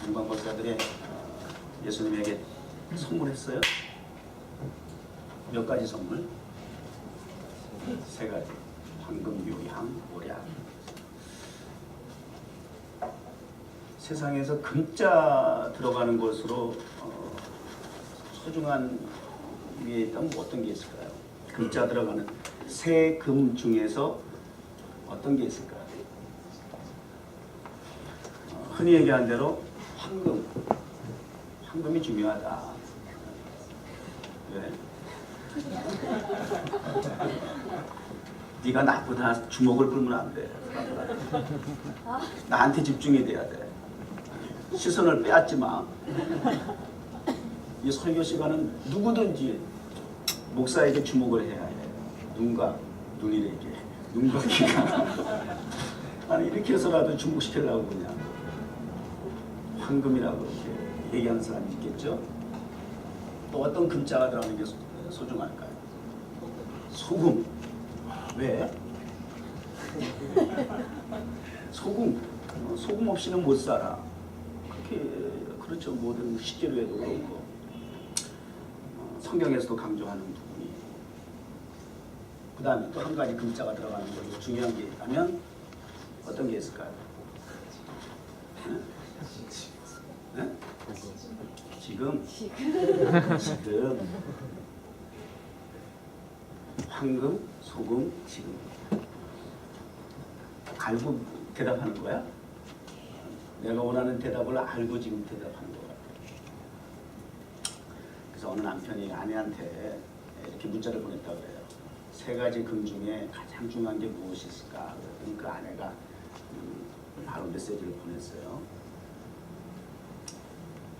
동방 박사들이 예수님에게 선물했어요. 몇 가지 선물? 세 가지. 황금, 유향, 모략. 세상에서 금자 들어가는 것으로 소중한 위에 있다면 어떤 게 있을까요? 금자 들어가는 새 금 중에서 어떤 게 있을까요? 흔히 얘기한 대로 황금. 황금이 중요하다. 왜? 네가 나보다 주목을 끌면 안 돼. 나한테 집중이 돼야 돼. 시선을 빼앗지 마. 이 설교 시간은 누구든지 목사에게 주목을 해야 해. 눈과 눈이래게, 눈과 귀가. 아니 이렇게 해서라도 주목시키려고 그냥 황금이라고 이렇게 얘기하는 사람이 있겠죠. 또 어떤 금자가 들어가는 게 소중할까요? 소금. 왜? 소금 없이는 못 살아. 그렇게 그렇죠. 모든 식재료에도 그렇고 성경에서도 강조하는 부분이. 그 다음에 또 한 가지 금자가 들어가는 것도 중요한 게 있다면 어떤 게 있을까요? 네? 지금 황금, 소금, 지금 알고 대답하는 거야? 내가 원하는 대답을 알고 지금 대답하는 거야. 그래서 어느 남편이 아내한테 이렇게 문자를 보냈다고 그래요. 세 가지 금 중에 가장 중요한 게 무엇이 있을까? 그랬더니 그 아내가 바로 메시지를 보냈어요.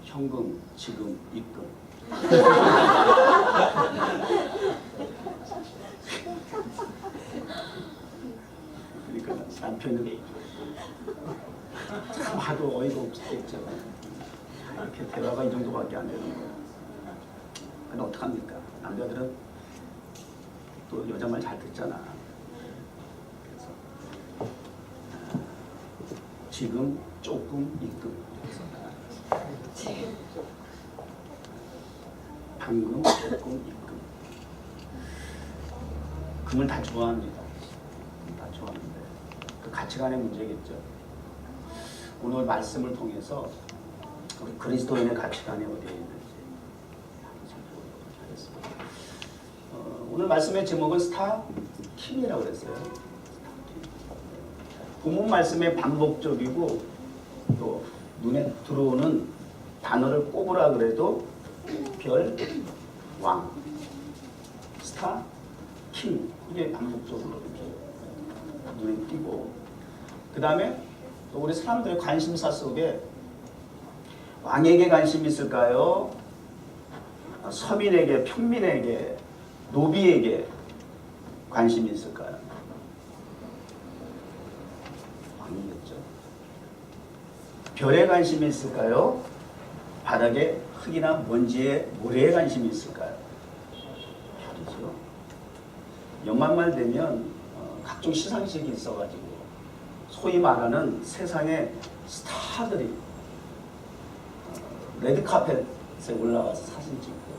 현금, 지금, 입금. 그러니까 남편은 참 하도 어이가 없겠죠. 이렇게 대화가 이 정도밖에 안 되는 거예요. 근데 어떡합니까? 남자들은 또 여자 말 잘 듣잖아. 그래서 지금, 조금, 입금. 방금, 조금, 입금. 금을 다 좋아합니다. 다 좋아하는데 그 가치관의 문제겠죠. 오늘 말씀을 통해서 우리 그리스도인의 가치관이 어디에 있는지 살펴보도록 하겠습니다. 오늘 말씀의 제목은 스타킹이라고 그랬어요. 본문 말씀의 반복적이고 또 눈에 들어오는 단어를 꼽으라 그래도 별, 왕, 스타, 킹 이게 반복적으로 이렇게 눈에 띄고 그 다음에 또 우리 사람들의 관심사 속에 왕에게 관심이 있을까요? 서민에게, 평민에게, 노비에게 관심이 있을까요? 왕이겠죠. 별에 관심이 있을까요? 바닥에 흙이나 먼지에 모래에 관심이 있을까요? 별이죠. 연말말 되면 각종 시상식이 있어가지고 소위 말하는 세상의 스타들이 레드카펫에 올라가서 사진 찍고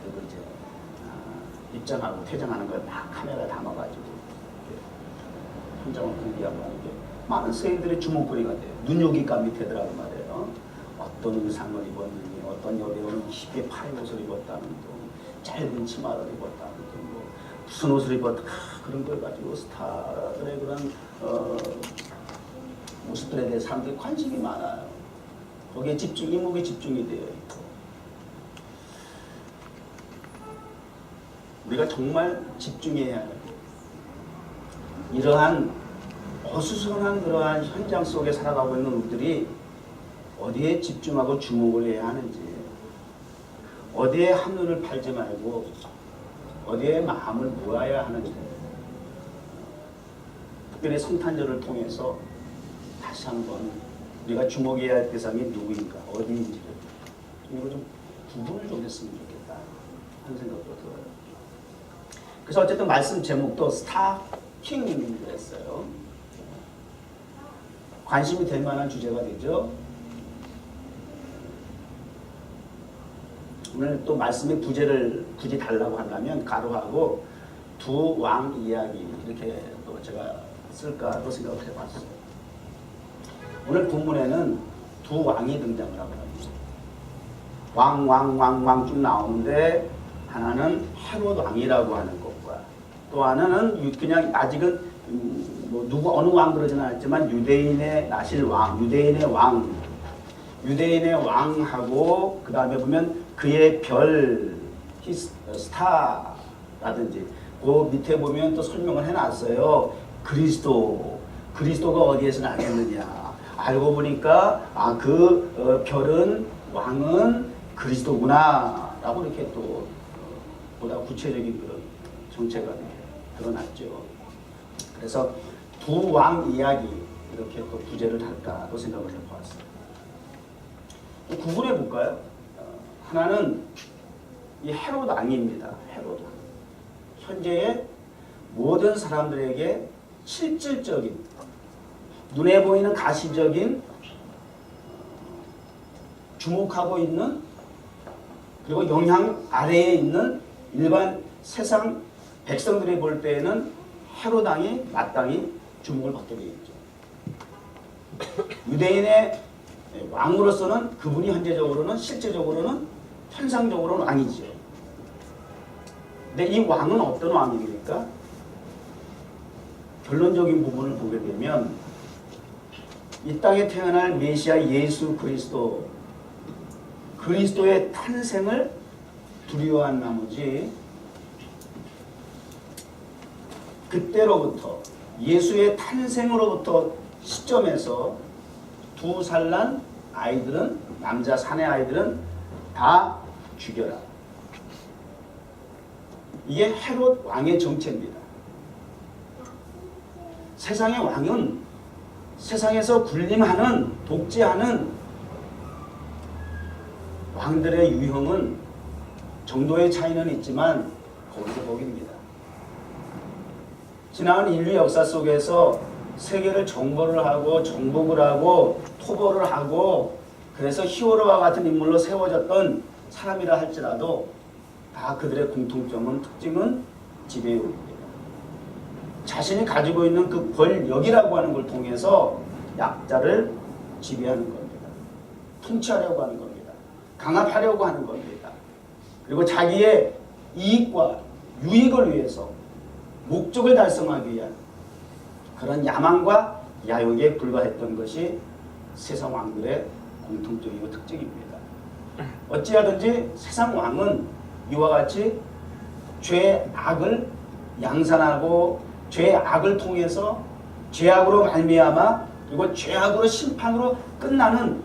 그리고 이제 입장하고 퇴장하는 걸 막 카메라 담아가지고 현장을 공개하고 하는 게 많은 세인들의 주목거리가 돼요. 눈요깃감 밑에더라고 말이에요. 어떤 의상을 입었느니 어떤 여배우는 깊게 파인 옷을 입었다는 등 짧은 치마를 입었다는 등 뭐 무슨 옷을 입었다 그런 걸 가지고 스타들의 그런 모습들에 대해 사람들이 관심이 많아요. 거기에 이목에 집중이 되어 있고 우리가 정말 집중해야 해요. 이러한 어수선한 그러한 현장 속에 살아가고 있는 우리들이 어디에 집중하고 주목을 해야 하는지 어디에 한눈을 팔지 말고 어디에 마음을 모아야 하는지 특별히 성탄절을 통해서 다시 한번 우리가 주목해야 할 대상이 누구인가 어디인지를 이거 좀 구분을 좀 했으면 좋겠다 하는 생각도 들어요. 그래서 어쨌든 말씀 제목도 스타킹이라고 했어요. 관심이 될 만한 주제가 되죠. 오늘 또 말씀의 부제를 굳이 달라고 한다면 가로하고 두 왕 이야기 이렇게 또 제가 쓸까도 생각을 해봤어요. 오늘 본문에는 두 왕이 등장을 하고 합니다. 왕 쭉 나오는데 하나는 헤롯 왕이라고 하는 것과 또 하나는 그냥 아직은 뭐 누구 어느 왕 그러지는 않았지만 유대인의 나실 왕, 유대인의 왕하고 그 다음에 보면 그의 별 스타라든지 그 밑에 보면 또 설명을 해놨어요. 그리스도가 어디에서 나겠느냐. 알고 보니까 그 별은 왕은 그리스도구나 라고 이렇게 또 보다 구체적인 그런 정체가 드러났죠. 그래서 두 왕 이야기 이렇게 또 부제를 할까도 생각을 해보았어요. 구분해 볼까요? 하나는 이 헤롯 왕입니다. 헤롯 왕. 현재의 모든 사람들에게 실질적인 눈에 보이는 가시적인 주목하고 있는 그리고 영향 아래에 있는 일반 세상 백성들이 볼 때에는 헤롯 왕이 마땅히 주목을 받게 되어 있죠. 유대인의 왕으로서는 그분이 현재적으로는 실제적으로는 현상적으로는 왕이죠. 근데 이 왕은 어떤 왕입니까? 결론적인 부분을 보게 되면 이 땅에 태어날 메시아 예수 그리스도의 탄생을 두려워한 나머지 그때로부터 예수의 탄생으로부터 시점에서 두 살 난 아이들은 남자 사내 아이들은 다 죽여라. 이게 헤롯 왕의 정체입니다. 세상의 왕은 세상에서 군림하는 독재하는 왕들의 유형은 정도의 차이는 있지만 거기서 거기입니다. 지나간 인류 역사 속에서 세계를 정벌을 하고 정복을 하고 토벌을 하고 그래서 히어로와 같은 인물로 세워졌던 사람이라 할지라도 다 그들의 공통점은 특징은 지배욕입니다. 자신이 가지고 있는 그 권력이라고 하는 걸 통해서 약자를 지배하는 겁니다. 통치하려고 하는 겁니다. 강압하려고 하는 겁니다. 그리고 자기의 이익과 유익을 위해서 목적을 달성하기 위한 그런 야망과 야욕에 불과했던 것이 세상 왕들의 공통적이고 특징입니다. 어찌하든지 세상 왕은 이와 같이 죄의 악을 양산하고 죄의 악을 통해서 죄악으로 말미암아 그리고 죄악으로 심판으로 끝나는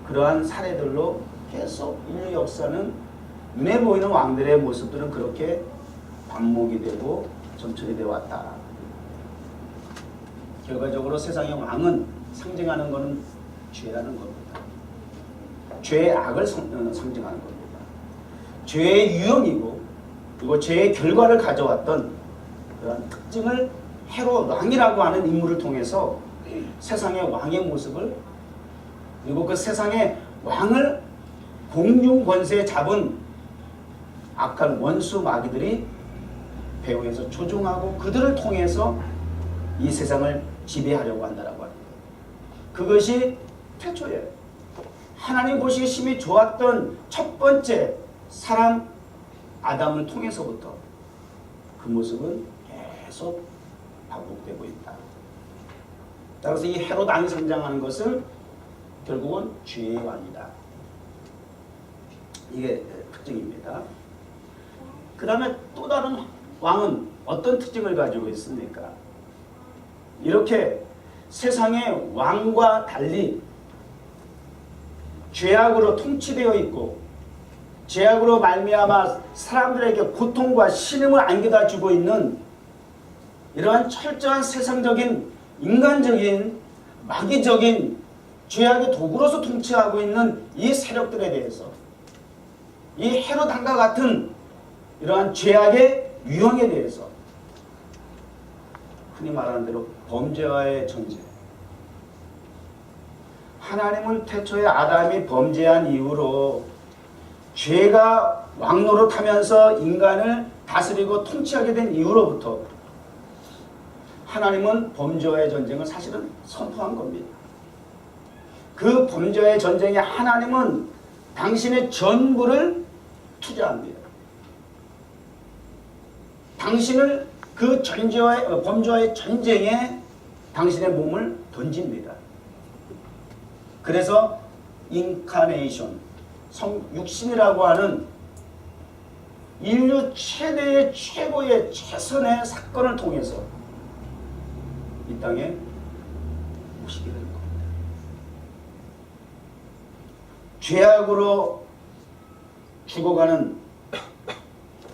그러한 사례들로 계속 인류 역사는 눈에 보이는 왕들의 모습들은 그렇게 반목이 되고 점철이 되어 왔다. 결과적으로 세상의 왕은 상징하는 것은 죄라는 겁니다. 죄의 악을 상징하는 겁니다. 죄의 유형이고 그리고 죄의 결과를 가져왔던 그런 특징을 헤롯 왕이라고 하는 인물을 통해서 세상의 왕의 모습을 그리고 그 세상의 왕을 공중 권세에 잡은 악한 원수 마귀들이 배후에서 조종하고 그들을 통해서 이 세상을 지배하려고 한다라고 합니다. 그것이 태초에 하나님 보시기 심히 좋았던 첫 번째 사람 아담을 통해서부터 그 모습은 계속 반복되고 있다. 따라서 이 헤롯 왕이 성장하는 것은 결국은 죄의 왕이다. 이게 특징입니다. 그 다음에 또 다른 왕은 어떤 특징을 가지고 있습니까? 이렇게 세상의 왕과 달리 죄악으로 통치되어 있고 죄악으로 말미암아 사람들에게 고통과 신음을 안겨다 주고 있는 이러한 철저한 세상적인 인간적인 마귀적인 죄악의 도구로서 통치하고 있는 이 세력들에 대해서 이 헤롯 왕과 같은 이러한 죄악의 유형에 대해서 흔히 말하는 대로 범죄와의 전쟁. 하나님은 태초에 아담이 범죄한 이후로 죄가 왕노릇하면서 인간을 다스리고 통치하게 된 이후로부터 하나님은 범죄와의 전쟁을 사실은 선포한 겁니다. 그 범죄와의 전쟁에 하나님은 당신의 전부를 투자합니다. 당신을 그 범죄와의 전쟁에 당신의 몸을 던집니다. 그래서 인카네이션, 육신이라고 하는 인류 최고의 최선의 사건을 통해서 이 땅에 오시게 된 겁니다. 죄악으로 죽어가는,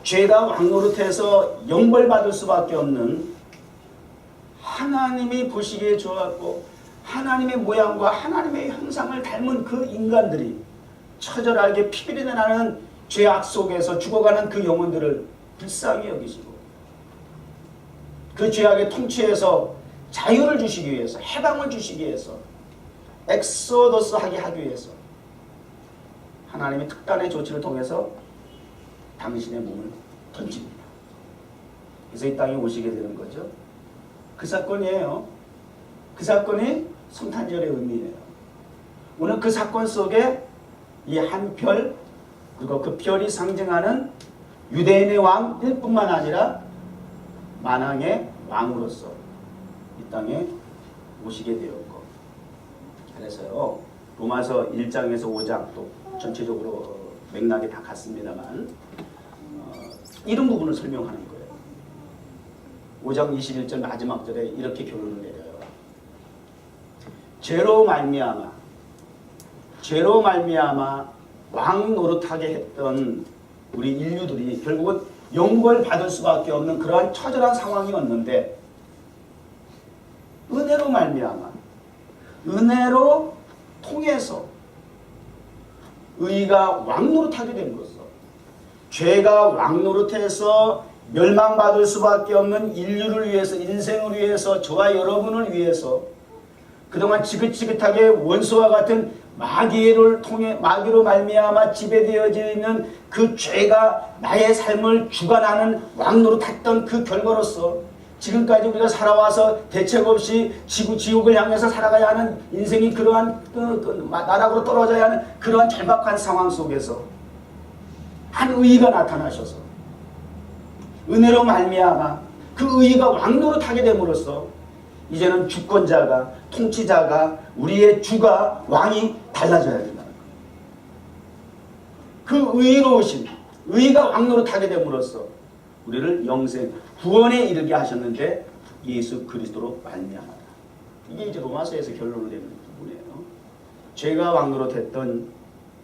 죄가 왕노릇해서 영벌받을 수밖에 없는, 하나님이 보시기에 좋았고 하나님의 모양과 하나님의 형상을 닮은 그 인간들이 처절하게 피비린내 나는 죄악 속에서 죽어가는 그 영혼들을 불쌍히 여기시고 그 죄악의 통치에서 자유를 주시기 위해서, 해방을 주시기 위해서, 엑소더스 하기 위해서 하나님의 특단의 조치를 통해서 당신의 몸을 던집니다. 그래서 이 땅에 오시게 되는 거죠. 그 사건이에요. 그 사건이 성탄절의 의미예요. 오늘 그 사건 속에 이 한 별, 그리고 그 별이 상징하는 유대인의 왕일 뿐만 아니라 만왕의 왕으로서 이 땅에 오시게 되었고, 그래서요 로마서 1장에서 5장 또 전체적으로 맥락이 다 같습니다만 이런 부분을 설명하는 거예요. 5장 21절 마지막 절에 이렇게 결론을 내려요. 죄로 말미암아 왕 노릇하게 했던 우리 인류들이 결국은 영벌 받을 수밖에 없는 그러한 처절한 상황이었는데, 은혜로 말미암아, 은혜로 통해서 의가 왕 노릇하게 된 것으로, 죄가 왕 노릇해서 멸망받을 수밖에 없는 인류를 위해서, 인생을 위해서, 저와 여러분을 위해서 그동안 지긋지긋하게 원수와 같은 마귀로 말미암아 지배되어져 있는 그 죄가 나의 삶을 주관하는 왕노릇했던 그 결과로서 지금까지 우리가 살아와서 대책 없이 지옥을 향해서 살아가야 하는 인생이 그러한 나락으로 떨어져야 하는 그러한 절박한 상황 속에서 한 의의가 나타나셔서 은혜로 말미암아 그 의의가 왕노릇하게 됨으로써 이제는 주권자가, 통치자가, 우리의 주가, 왕이 달라져야 된다는 거예요. 그 의로우심, 의가 왕노릇하게 됨으로써 우리를 영생, 구원에 이르게 하셨는데 예수 그리스도로 말미암아라. 이게 이제 로마서에서 결론을 내는 부분이에요. 죄가 왕노릇했던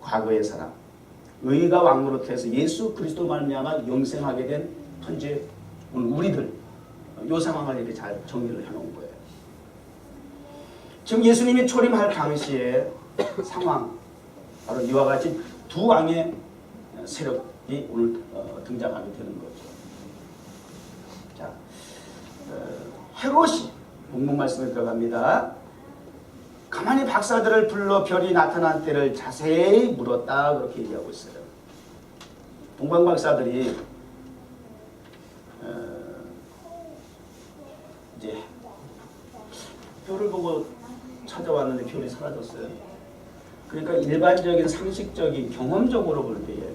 과거의 사람, 의가 왕노릇해서 예수 그리스도 말미암아 영생하게 된 현재 우리들, 이 상황을 이렇게 잘 정리를 해놓은 거예요. 지금 예수님이 초림할 당시의 상황, 바로 이와 같이 두 왕의 세력이 오늘 등장하게 되는 거죠. 자, 헤롯이 본문 말씀에 들어갑니다. 가만히 박사들을 불러 별이 나타난 때를 자세히 물었다, 그렇게 얘기하고 있어요. 동방 박사들이 이제 별을 보고 찾아왔는데 별이 사라졌어요. 그러니까 일반적인 상식적인 경험적으로 볼 때에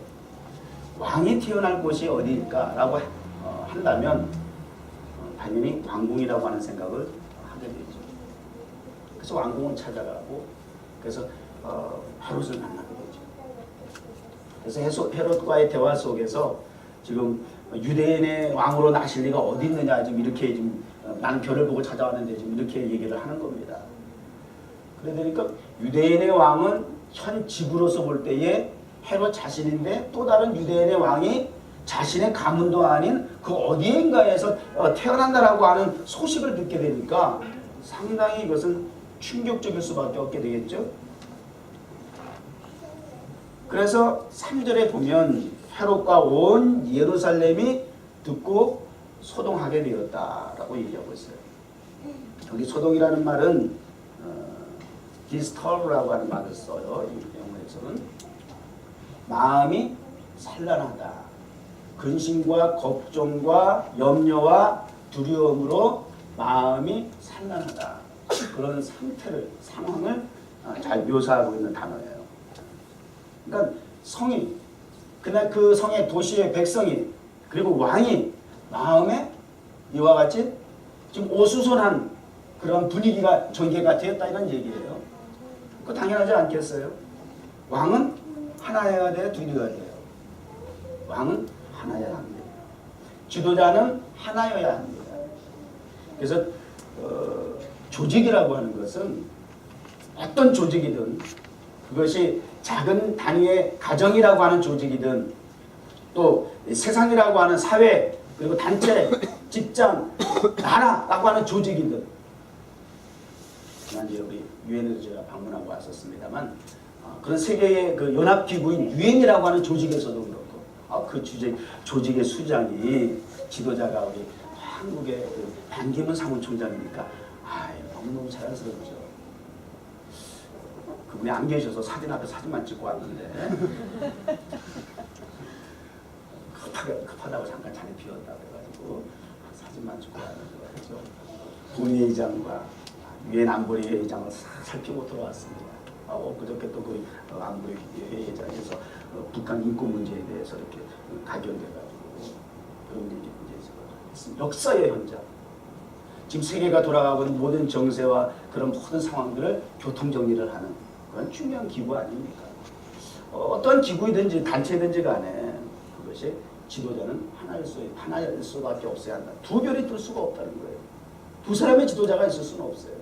왕이 태어날 곳이 어디일까라고 한다면 당연히 왕궁이라고 하는 생각을 하게 되죠. 그래서 왕궁을 찾아가고 그래서 헤롯을 만나게 되죠. 그래서 헤롯과의 대화 속에서 지금 유대인의 왕으로 나실 리가 어디 있느냐, 지금 이렇게 지금 나는 별을 보고 찾아왔는데 지금 이렇게 얘기를 하는 겁니다. 그러니까 유대인의 왕은 현 지구로서 볼 때에 헤롯 자신인데 또 다른 유대인의 왕이 자신의 가문도 아닌 그 어디인가에서 태어난다라고 하는 소식을 듣게 되니까 상당히 이것은 충격적일 수밖에 없게 되겠죠. 그래서 3절에 보면 헤롯과 온 예루살렘이 듣고 소동하게 되었다라고 얘기하고 있어요. 여기 소동이라는 말은 디스터브라고 하는 말을 써요. 이 영어에서는 마음이 산란하다. 근심과 걱정과 염려와 두려움으로 마음이 산란하다. 그런 상황을 잘 묘사하고 있는 단어예요. 그러니까 성이, 그날 그 성의 도시의 백성이, 그리고 왕이 마음에 이와 같이 지금 오수선한 그런 분위기가 전개가 되었다 이런 얘기예요. 그 당연하지 않겠어요? 왕은 하나여야 돼요? 둘이어야 돼요? 왕은 하나여야 합니다. 지도자는 하나여야 합니다. 그래서 조직이라고 하는 것은 어떤 조직이든, 그것이 작은 단위의 가정이라고 하는 조직이든, 또 세상이라고 하는 사회, 그리고 단체, 직장, 나라라고 하는 조직이든, 지난주에 우리 유엔에도 제가 방문하고 왔었습니다만, 그런 세계의 그 연합기구인 유엔이라고 하는 조직에서도 그렇고, 그 조직의 수장이 지도자가 우리 한국의 그 반기문 사무총장이니까 너무너무 자연스럽죠. 그분이 안 계셔서 사진 앞에 사진만 찍고 왔는데 급하다고 잠깐 자리 비웠다 그래가지고 사진만 찍고 왔는데 그렇죠. 본회의장과 유엔 안보리 회의장을 살피고 들어왔습니다. 그저께 또 그 안보리 회의장에서 북한 인권 문제에 대해서 이렇게 가결돼가지고 그런 얘기 있습니다. 역사의 현장. 지금 세계가 돌아가고 있는 모든 정세와 그런 모든 상황들을 교통정리를 하는 그런 중요한 기구 아닙니까? 어떤 기구이든지 단체든지 간에 그것이 지도자는 하나일 수밖에 없어야 한다. 두 별이 뜰 수가 없다는 거예요. 두 사람의 지도자가 있을 수는 없어요.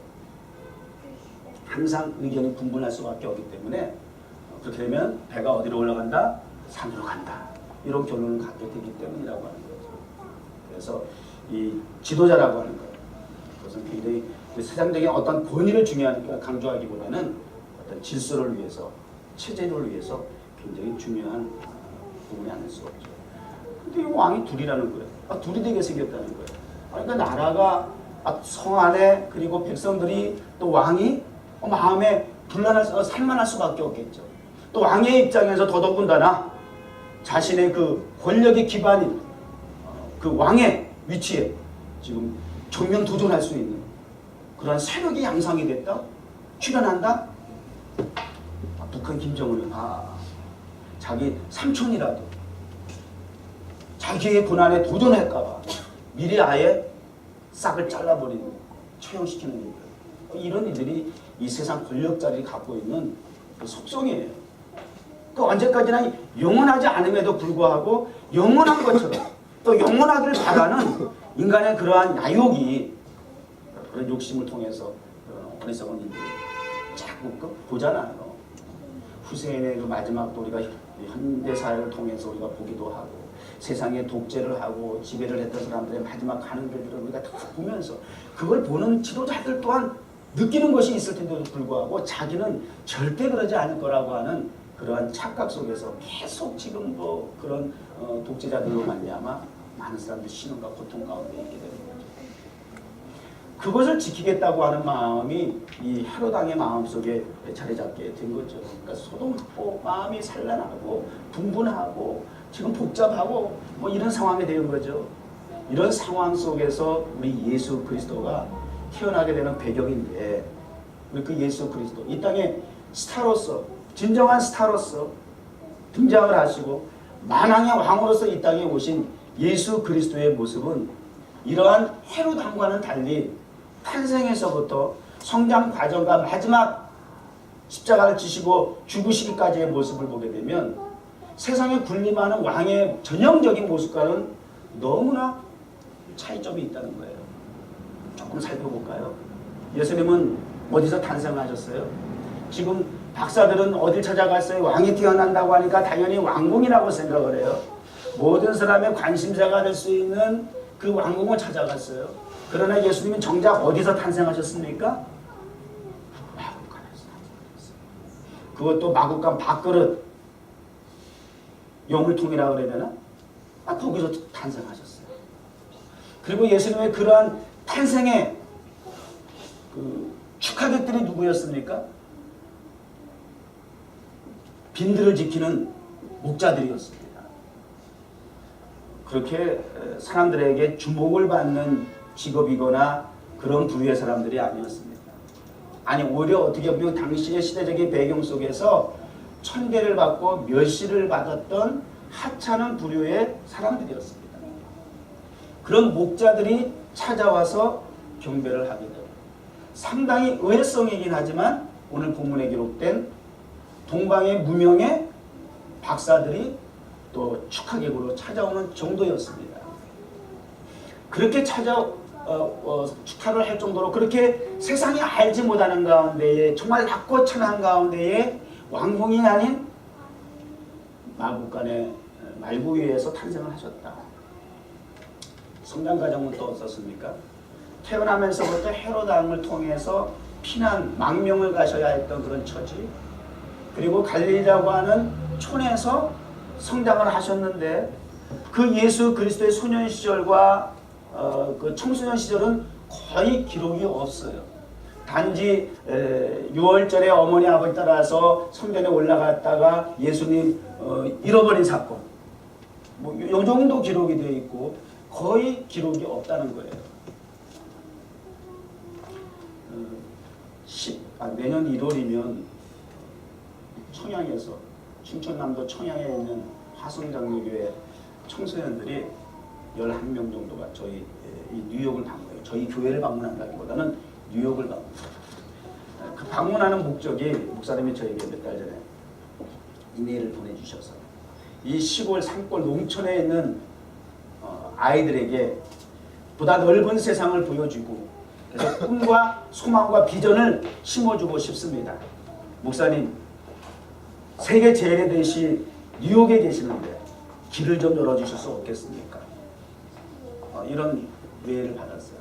항상 의견이 분분할 수밖에 없기 때문에 그렇게 되면 배가 어디로 올라간다? 산으로 간다. 이런 결론을 갖게 되기 때문이라고 하는 거죠. 그래서 이 지도자라고 하는 것, 그것은 굉장히 세상적인 어떤 권위를 강조하기보다는 어떤 질서를 위해서, 체제를 위해서 굉장히 중요한 부분이 아닐 수 없죠. 근데 이 왕이 둘이라는 거예요. 둘이 되게 생겼다는 거예요. 그러니까 나라가 성 안에, 그리고 백성들이, 또 왕이 마음에 산만할 수밖에 없겠죠. 또 왕의 입장에서 더더군다나 자신의 그 권력의 기반인 그 왕의 위치에 지금 정면 도전할 수 있는 그런 세력이 양상이 됐다? 출현한다? 북한 김정은이 자기 삼촌이라도 자기의 고난에 도전할까봐 미리 아예 싹을 잘라버리는, 처형시키는 일들. 이런 이들이 이 세상 권력자들이 갖고 있는 그 속성이에요. 그 언제까지나 영원하지 않음에도 불구하고 영원한 것처럼, 또 영원하기를 바라는 인간의 그러한 야욕이, 그런 욕심을 통해서 어리석은 일들이 자꾸 보잖아요. 후세인의 그 마지막도 우리가 현대사회를 통해서 우리가 보기도 하고, 세상에 독재를 하고 지배를 했던 사람들의 마지막 가는 길들을 우리가 다 보면서, 그걸 보는 지도자들 또한 느끼는 것이 있을 텐데도 불구하고 자기는 절대 그러지 않을 거라고 하는 그러한 착각 속에서 계속 지금 그런 독재자들로 말미암아 많은 사람들이 신음과 고통 가운데 있게 되는 거죠. 그것을 지키겠다고 하는 마음이 이 헤롯 왕의 마음속에 자리 잡게 된 거죠. 그러니까 소동하고 마음이 산란하고 분분하고 지금 복잡하고 이런 상황이 되는 거죠. 이런 상황 속에서 우리 예수 그리스도가 태어나게 되는 배경인데, 우리 그 예수 그리스도 이 땅에 스타로서, 진정한 스타로서 등장을 하시고 만왕의 왕으로서 이 땅에 오신 예수 그리스도의 모습은 이러한 헤롯 왕과는 달리 탄생에서부터 성장 과정과 마지막 십자가를 지시고 죽으시기까지의 모습을 보게 되면 세상에 군림하는 왕의 전형적인 모습과는 너무나 차이점이 있다는 거예요. 조금 살펴볼까요? 예수님은 어디서 탄생하셨어요? 지금 박사들은 어딜 찾아갔어요? 왕이 태어난다고 하니까 당연히 왕궁이라고 생각을 해요. 모든 사람의 관심사가 될 수 있는 그 왕궁을 찾아갔어요. 그러나 예수님은 정작 어디서 탄생하셨습니까? 마구간에서 탄생하셨어요. 그것도 마구간 밥그릇, 영물통이라고 그래야 되나? 거기서 탄생하셨어요. 그리고 예수님의 그러한 탄생의 그 축하객들이 누구였습니까? 빈들을 지키는 목자들이었습니다. 그렇게 사람들에게 주목을 받는 직업이거나 그런 부류의 사람들이 아니었습니다. 아니 오히려 어떻게 보면 당시의 시대적인 배경 속에서 천대를 받고 멸시를 받았던 하찮은 부류의 사람들이었습니다. 그런 목자들이 찾아와서 경배를 하게 됩니다. 상당히 의외성이긴 하지만 오늘 본문에 기록된 동방의 무명의 박사들이 또 축하객으로 찾아오는 정도였습니다. 그렇게 축하를 할 정도로 그렇게 세상이 알지 못하는 가운데에 정말 낮고 천한 가운데에 왕궁이 아닌 마국간의 말구 위에서 탄생을 하셨다. 성장 과정은 또 어떻습니까? 태어나면서부터 헤롯 왕을 통해서 피난 망명을 가셔야 했던 그런 처지, 그리고 갈릴리라고 하는 촌에서 성장을 하셨는데 그 예수 그리스도의 소년 시절과 그 청소년 시절은 거의 기록이 없어요. 단지 6월절에 어머니 아버지 따라서 성전에 올라갔다가 예수님 잃어버린 사건, 뭐 이 정도 기록이 되어 있고 거의 기록이 없다는 거예요. 내년 1월이면 청양에서 충청남도 청양에 있는 화성장로교회 청소년들이 11명 정도가 저희 이 뉴욕을 방문해요. 저희 교회를 방문한다기보다는 뉴욕을 방문해요. 그 방문하는 목적이 목사님이 저에게 몇 달 전에 이메일을 보내주셔서 이 시골 산골 농촌에 있는 아이들에게 보다 넓은 세상을 보여주고 그래서 꿈과 소망과 비전을 심어주고 싶습니다. 목사님, 세계 제일의 도시 뉴욕에 계시는데 길을 좀 열어주실 수 없겠습니까? 이런 메일을 받았어요.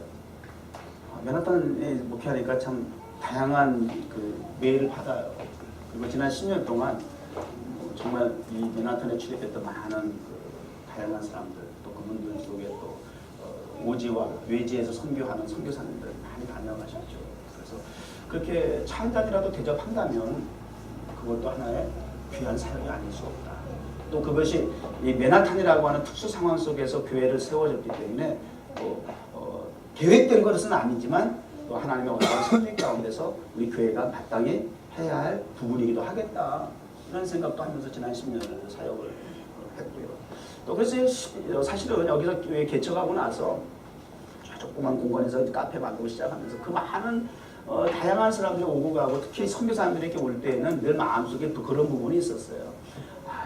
맨하탄에 목회하니까 참 다양한 그 메일을 받아요. 그리고 지난 10년 동안 정말 이 맨하탄에 출입했던 많은 그 다양한 사람들, 또 그분들 속에 또 오지와 외지에서 선교하는 선교사님들 많이 다녀가셨죠. 그래서 그렇게 차 한 잔이라도 대접한다면 그것도 하나의 귀한 사역이 아닐 수 없다. 또 그것이 이 맨하탄이라고 하는 특수 상황 속에서 교회를 세워졌기 때문에 또 계획된 것은 아니지만 또 하나님의 어떤 선택 가운데서 우리 교회가 마땅히 해야 할 부분이기도 하겠다. 이런 생각도 하면서 지난 10년을 사역을 했고요. 또 그래서 사실은 여기서 교회 개척하고 나서 조그만 공간에서 카페 만들고 시작하면서 그 많은 다양한 사람들이 오고 가고 특히 선교사님들이 이렇게 올 때에는 늘 마음속에 또 그런 부분이 있었어요.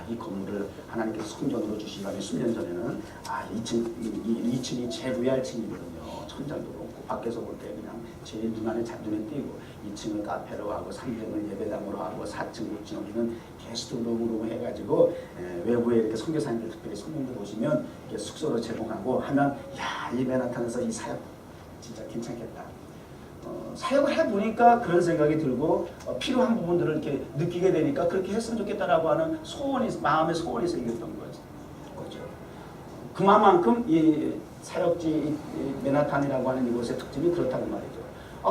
이 건물을 하나님께서 성전으로 주신 다음에 10년 전에는 2층이 제부할 층이거든요. 천장도 높고 밖에서 볼 때 그냥 제일 눈에 띄고 2층을 카페로 하고 3층을 예배당으로 하고 4층, 6층 여기는 게스트룸으로 해가지고 외부에 이렇게 선교사님들 특별히 손님들 오시면 이렇게 숙소로 제공하고 하면 이 맨하탄에서 이 사역 진짜 괜찮겠다. 사역을 해보니까 그런 생각이 들고 필요한 부분들을 이렇게 느끼게 되니까 그렇게 했으면 좋겠다라고 하는 마음의 소원이 생겼던 거죠. 그만큼 이 사역지 이 맨하탄이라고 하는 이곳의 특징이 그렇다는 말이죠.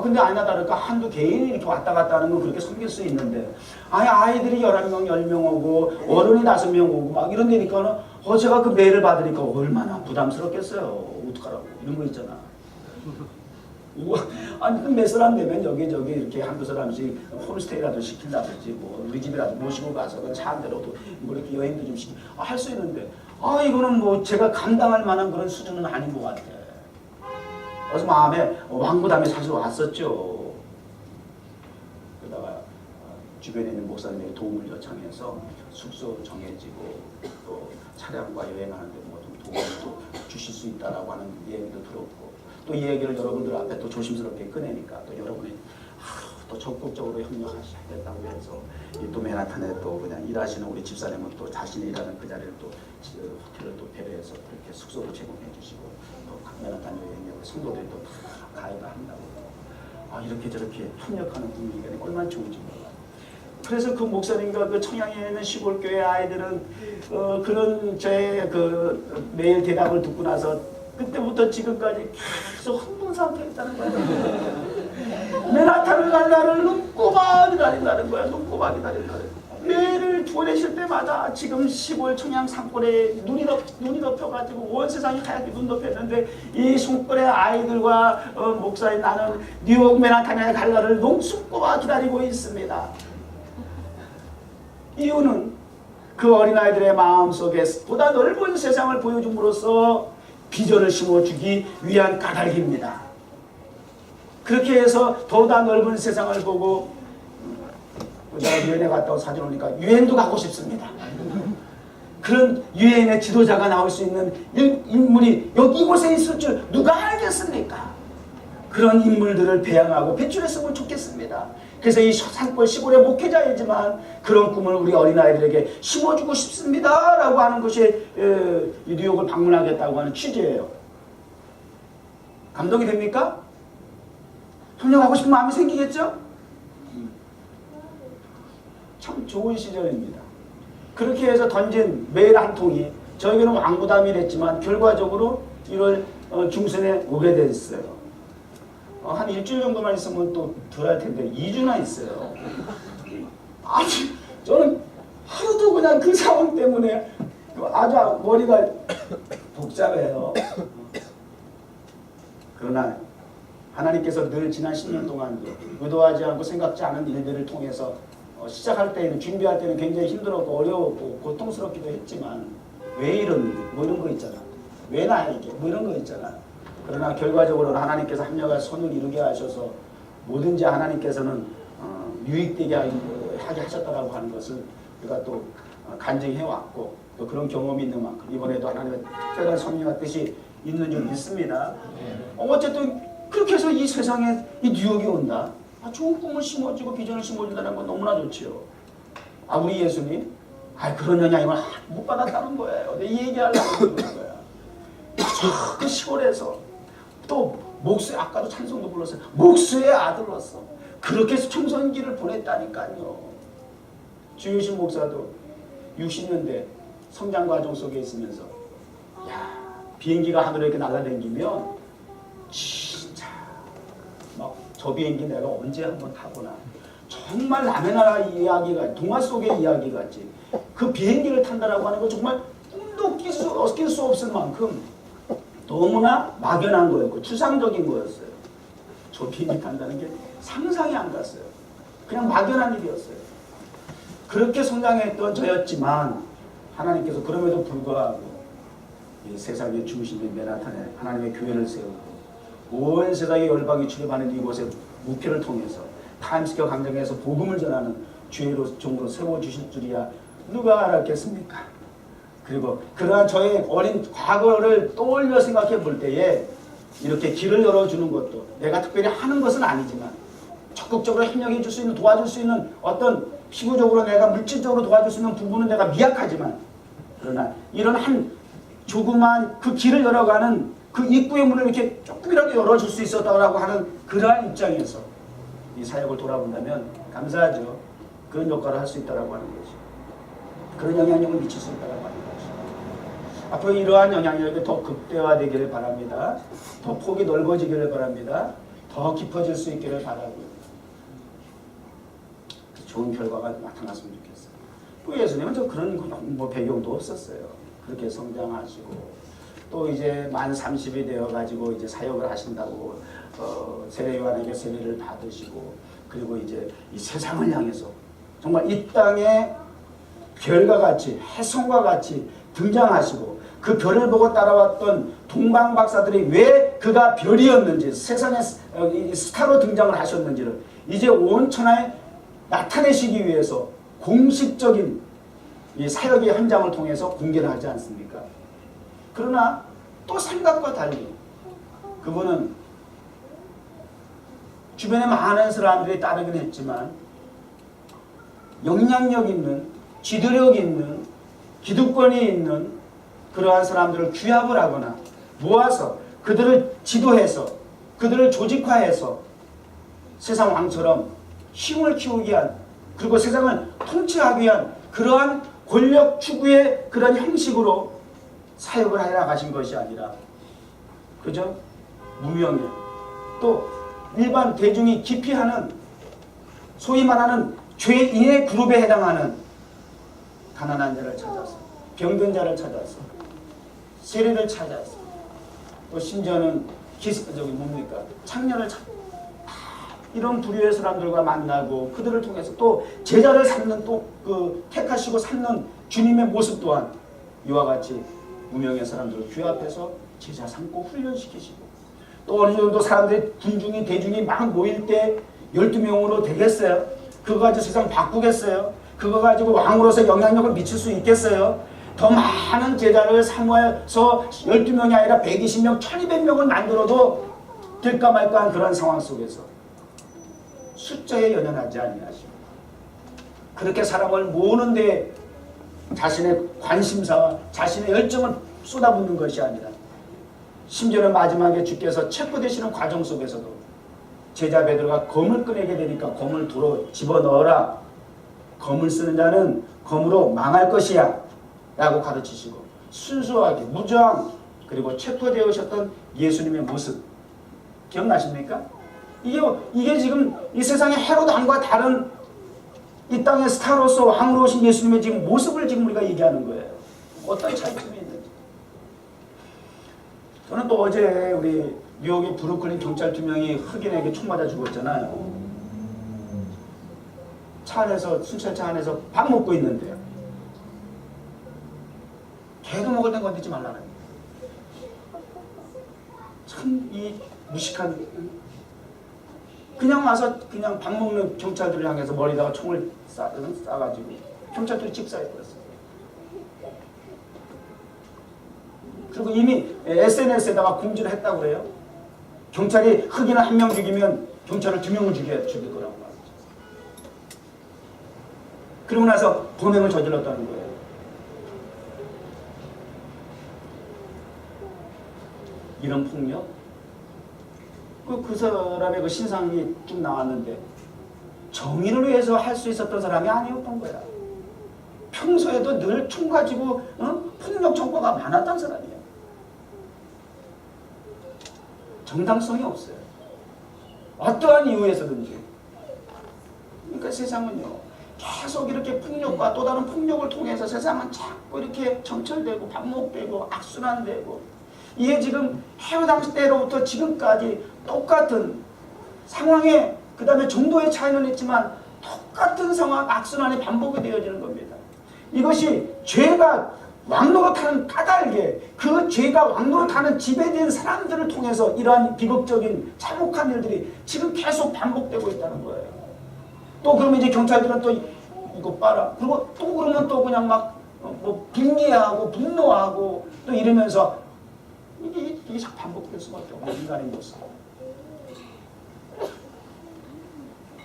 근데 아니나 다를까 한두 개인이 이렇게 왔다 갔다 하는 건 그렇게 섬길 수 있는데 아이들이 11명, 10명 오고 어른이 5명 오고 막 이런 데니까는 제가 그 메일을 받으니까 얼마나 부담스럽겠어요. 어떡하라고 이런 거 있잖아. 아니 몇 사람 되면 여기저기 이렇게 한두 사람씩 홈스테이라도 시킨다든지 뭐 우리 집이라도 모시고 가서 차 한 대로도 뭐 이렇게 여행도 좀 시키고 할 수 있는데 이거는 뭐 제가 감당할 만한 그런 수준은 아닌 것 같아. 그래서 마음에 왕부담이 사실 왔었죠. 그러다가 주변에 있는 목사님의 도움을 요청해서 숙소 정해지고 또 차량과 여행하는데 뭐 좀 도움을 또 주실 수 있다라고 하는 얘기도 들었고 또 이 얘기를 여러분들 앞에 또 조심스럽게 꺼내니까 또 여러분이 또 적극적으로 협력하셔야겠다고 해서 또 맨하탄에 또 그냥 일하시는 우리 집사님은 또 자신이 일하는 그 자리를 또 호텔을 또 배려해서 그렇게 숙소를 제공해 주시고 또 맨하탄 여행에 성도들이 또 가입을 한다고 이렇게 저렇게 협력하는 분위기가 얼마나 좋은지 몰라요. 그래서 그 목사님과 그 청양에 있는 시골교회 아이들은 그런 저의 그 메일 대답을 듣고 나서 그때부터 지금까지 계속 흥분 상태에 있다는 거예요. 맨하탄을 갈 날을 눈꼬마 기다린다는 거야. 눈꼬마 기다린다는 거야. 매일 하나님이 부어내실 때마다 지금 시골 청양 산골에 눈이 덮여가지고 온 세상이 하얗게 눈 덮였는데 이 손골의 아이들과 목사인 나는 뉴욕 맨하탄에 갈 날을 농축구와 기다리고 있습니다. 이유는 그 어린아이들의 마음속에 보다 넓은 세상을 보여줌으로써 비전을 심어주기 위한 까닭입니다. 그렇게 해서 더더 넓은 세상을 보고 내가 유엔에 갔다 온 사진 오니까 유엔도 가고 싶습니다. 그런 유엔의 지도자가 나올 수 있는 인물이 여기 이곳에 있을 줄 누가 알겠습니까? 그런 인물들을 배양하고 배출했으면 좋겠습니다. 그래서 이 산골 시골의 목회자이지만 그런 꿈을 우리 어린아이들에게 심어주고 싶습니다 라고 하는 것이 뉴욕을 방문하겠다고 하는 취지예요. 감동이 됩니까? 협력하고 싶은 마음이 생기겠죠? 참 좋은 시절입니다. 그렇게 해서 던진 메일 한 통이 저에게는 왕부담이랬지만 결과적으로 1월 중순에 오게 됐어요. 한 일주일 정도만 있으면 또 덜할 텐데 2주나 있어요. 아니 저는 하루도 그냥 그 상황 때문에 아주 머리가 복잡해요. 그러나 하나님께서 늘 지난 10년 동안 의도하지 않고 생각지 않은 일들을 통해서 시작할 때는 준비할 때는 굉장히 힘들었고 어려웠고 고통스럽기도 했지만 왜 이런 뭐 이런 거 있잖아. 왜 나에게 뭐 이런 거 있잖아. 그러나 결과적으로는 하나님께서 합력할 손을 이루게 하셔서 뭐든지 하나님께서는 유익되게 하게 하셨다라고 하는 것을 우리가 또 간증해 왔고 또 그런 경험이 있는 만큼 이번에도 하나님의 특별한 섭리와 뜻이 있는 줄 믿습니다. 어쨌든 그렇게 해서 이 세상에 이 뉴욕이 온다. 좋은 꿈을 심어주고 비전을 심어준다는 건 너무나 좋지요. 우리 예수님 그런 영향을 못 받았다는 거예요. 이 얘기하려고 그러는 거야. 그 시골에서 또 목수의 아까도 찬송도 불렀어요. 목수의 아들로서 그렇게 청소년기를 보냈다니까요. 주유신 목사도 60년대 성장 과정 속에 있으면서 비행기가 하늘에 이렇게 날아다니면 진짜 막 저 비행기 내가 언제 한번 타거나 정말 남의 나라 이야기가 동화 속의 이야기 같지. 그 비행기를 탄다라고 하는 건 정말 꿈도 낄 수 없을 만큼 너무나 막연한 거였고 추상적인 거였어요. 저 비행기 탄다는 게 상상이 안 갔어요. 그냥 막연한 일이었어요. 그렇게 성장했던 저였지만 하나님께서 그럼에도 불구하고 이 세상의 중심인 맨하탄에 하나님의 교회를 세우고 온 세상의 열방이 출입하는 이곳에 목회를 통해서 타임스퀘어 광장에서 복음을 전하는 주의로 종으로 세워주실 줄이야 누가 알았겠습니까? 그리고 그러한 저의 어린 과거를 떠올려 생각해 볼 때에 이렇게 길을 열어주는 것도 내가 특별히 하는 것은 아니지만 적극적으로 협력해 줄 수 있는 도와줄 수 있는 어떤 피부적으로 내가 물질적으로 도와줄 수 있는 부분은 내가 미약하지만 그러나 이런 한 조그만 그 길을 열어가는 그 입구의 문을 이렇게 조금이라도 열어줄 수 있었다고 하는 그러한 입장에서 이 사역을 돌아본다면 감사하죠. 그런 역할을 할 수 있다고 하는 거죠. 그런 영향력을 미칠 수 있다고 하는 거죠. 앞으로 이러한 영향력이 더 극대화되기를 바랍니다. 더 폭이 넓어지기를 바랍니다. 더 깊어질 수 있기를 바라고요. 좋은 결과가 나타났으면 좋겠어요. 또 예수님은 저 그런 배경도 없었어요. 그렇게 성장하시고 또 이제 만 30이 되어가지고 이제 사역을 하신다고 세례 요한에게 세례를 받으시고 그리고 이제 이 세상을 향해서 정말 이 땅에 별과 같이 해성과 같이 등장하시고 그 별을 보고 따라왔던 동방 박사들이 왜 그가 별이었는지 세상에 스타로 등장을 하셨는지를 이제 온 천하에 나타내시기 위해서 공식적인 이 사역의 현장을 통해서 공개를 하지 않습니까? 그러나 또 생각과 달리 그분은 주변에 많은 사람들이 따르긴 했지만 영향력 있는 지도력 있는 기득권이 있는 그러한 사람들을 규합을 하거나 모아서 그들을 지도해서 그들을 조직화해서 세상 왕처럼 힘을 키우기 위한 그리고 세상을 통치하기 위한 그러한 권력 추구의 그런 형식으로 사역을 해 나가신 것이 아니라 그저 무명의 또 일반 대중이 기피하는 소위 말하는 죄인의 그룹에 해당하는 가난한 자를 찾아서, 병든 자를 찾아서, 세리를 찾아서, 또 심지어는 뭡니까? 창녀를 찾 이런 부류의 사람들과 만나고 그들을 통해서 또 제자를 삼는 또 그 택하시고 삼는 주님의 모습 또한 이와 같이 무명의 사람들을 귀 앞에서 제자 삼고 훈련시키시고 또 어느 정도 사람들이 군중이 대중이 막 모일 때 12명으로 되겠어요? 그거 가지고 세상 바꾸겠어요? 그거 가지고 왕으로서 영향력을 미칠 수 있겠어요? 더 많은 제자를 삼아서 12명이 아니라 120명, 1200명을 만들어도 될까 말까 한 그런 상황 속에서 숫자에 연연하지 아니하시고 그렇게 사람을 모으는데 자신의 관심사와 자신의 열정을 쏟아붓는 것이 아니라 심지어는 마지막에 주께서 체포되시는 과정 속에서도 제자 베드로가 검을 꺼내게 되니까 검을 도로 집어넣어라. 검을 쓰는 자는 검으로 망할 것이야 라고 가르치시고 순수하게 무저항 그리고 체포되으셨던 예수님의 모습 기억나십니까? 이게 지금 이 세상의 헤롯 왕과 다른 이 땅의 스타로서 왕으로 오신 예수님의 지금 모습을 지금 우리가 얘기하는 거예요. 어떤 차이점이 있는지. 저는 또 어제 우리 뉴욕의 브루클린 경찰 2명이 흑인에게 총 맞아 죽었잖아요. 차 안에서 순찰차 안에서 밥 먹고 있는데요. 개도 먹을 땐 건드지 말라는 거예요. 참 이 무식한 그냥 와서 그냥 밥 먹는 경찰들을 향해서 머리다가 총을 쏴가지고 경찰들이 집사해버렸어요. 그리고 이미 SNS에다가 공지를 했다고 그래요. 경찰이 흑인을 1명 죽이면 경찰을 2명을 죽일 거라고 말이죠. 그러고 나서 범행을 저질렀다는 거예요. 이런 폭력? 그 사람의 그 신상이 쭉 나왔는데 정의를 위해서 할 수 있었던 사람이 아니었던 거야. 평소에도 늘 총 가지고 폭력 정과가 많았던 사람이야. 정당성이 없어요. 어떠한 이유에서든지. 그러니까 세상은요. 계속 이렇게 폭력과 또 다른 폭력을 통해서 세상은 자꾸 이렇게 정철되고 반목되고 악순환되고 이게 지금 헤롯 당시 때로부터 지금까지 똑같은 상황에 그 다음에 정도의 차이는 있지만 똑같은 상황 악순환이 반복이 되어지는 겁니다. 이것이 죄가 왕노릇하는 까닭에 그 죄가 왕노릇하는 지배된 사람들을 통해서 이러한 비극적인 참혹한 일들이 지금 계속 반복되고 있다는 거예요. 또 그러면 이제 경찰들은 또 이거 봐라. 그리고 또 그러면 또 그냥 막 뭐 빙의하고 분노하고 또 이러면서 이게 자꾸 반복될 수밖에 없는 인간의 모습.